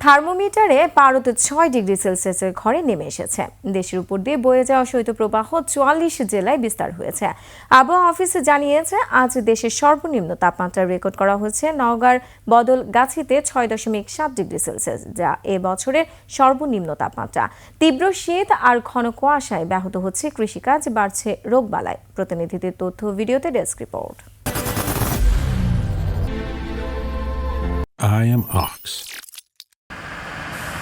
থার্মোমিটারে পারদ 6 ডিগ্রি সেলসিয়াসের ঘরে নেমে এসেছে। দেশের উপর দিয়ে বয়ে যাওয়া শৈত্যপ্রবাহ 44 জেলায় বিস্তার হয়েছে। আবহাওয়া অফিস জানিয়েছে, আজ দেশের সর্বনিম্ন তাপমাত্রা রেকর্ড করা হয়েছে নওগাঁর বদলগাছিতে 6.7 ডিগ্রি সেলসিয়াস, যা এ বছরের সর্বনিম্ন তাপমাত্রা। তীব্র শীত আর ঘন কুয়াশায় ব্যাহত হচ্ছে কৃষিকাজ, বাড়ছে রোগবালাই। প্রতিনিধিদের তথ্য ভিডিওতে desk report. I am Ox.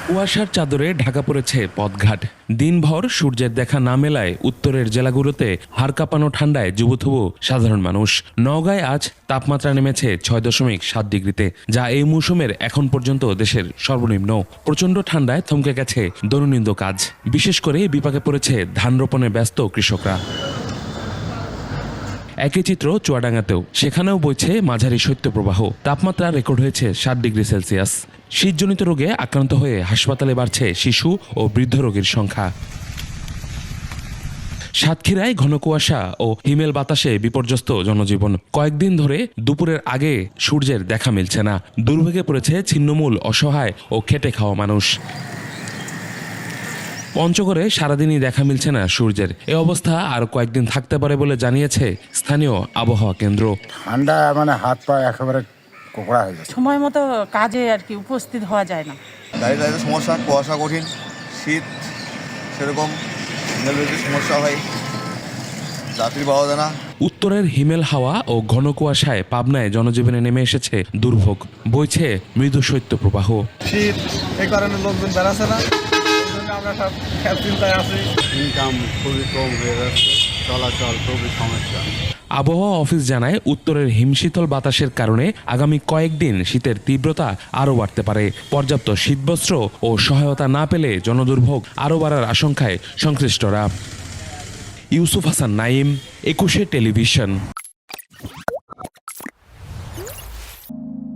কুয়াশার চাদরে ঢাকা পড়েছে পথঘাট। দিনভর সূর্যের দেখা না মেলায় উত্তরের জেলাগুলোতে হাড় কাঁপানো ঠান্ডায় যুবথুবু সাধারণ মানুষ। নওগাঁয় আজ তাপমাত্রা নেমেছে 6.7 ডিগ্রিতে, যা এই মৌসুমের এখন পর্যন্ত দেশের সর্বনিম্ন। প্রচণ্ড ঠান্ডায় থমকে গেছে দৈনন্দিন কাজ, বিশেষ করে বিপাকে পড়েছে ধান রোপণে ব্যস্ত কৃষকরা। একই চিত্র চুয়াডাঙ্গাতেও, সেখানেও বইছে মাঝারি শৈত্যপ্রবাহ। তাপমাত্রা রেকর্ড হয়েছে 7 ডিগ্রি সেলসিয়াস। শীতজনিত রোগে আক্রান্ত হয়ে হাসপাতালে বাড়ছে শিশু ও বৃদ্ধ রোগীর সংখ্যা। সাতক্ষীরায় ঘন কুয়াশা ও হিমেল বাতাসে বিপর্যস্ত জনজীবন। কয়েকদিন ধরে দুপুরের আগে সূর্যের দেখা মিলছে না। দুর্ভোগে পড়েছে ছিন্নমূল, অসহায় ও খেটে খাওয়া মানুষ। পঞ্চগড়ে সারাদিনই দেখা মিলছে না সূর্যের। এ অবস্থা আর কয়েকদিন থাকতে পারে বলে জানিয়েছে স্থানীয় আবহাওয়া কেন্দ্র। ঠান্ডা হাত পা একেবারে কোকড়া হয়ে যায়। সময় মতো কাজে উপস্থিত হওয়া যায় না। দাঁড়িয়ে সমস্যা, কুয়াশা কঠিন, শীত সেরকম সমস্যা হয়, যাত্রী পাওয়া যায় না। উত্তরের হিমেল হাওয়া ও ঘন কুয়াশায় পাবনায় জনজীবনে নেমে এসেছে দুর্ভোগ, বইছে মৃদু শৈত্যপ্রবাহ। শীত, এই কারণে লোকজন বেড়াচ্ছে না, আমরা সব চিন্তায় আছি। ইনকাম খুবই কম হয়ে যাচ্ছে, চলাচল খুবই সমস্যা। আবহাওয়া অফিস জানায়, উত্তরের হিমশীতল বাতাসের কারণে আগামী কয়েকদিন শীতের তীব্রতা আরও বাড়তে পারে। পর্যাপ্ত শীতবস্ত্র ও সহায়তা না পেলে জনদুর্ভোগ আরও বাড়ার আশঙ্কায় সংশ্লিষ্টরা। ইউসুফ হাসান নাইম, 21 টেলিভিশন।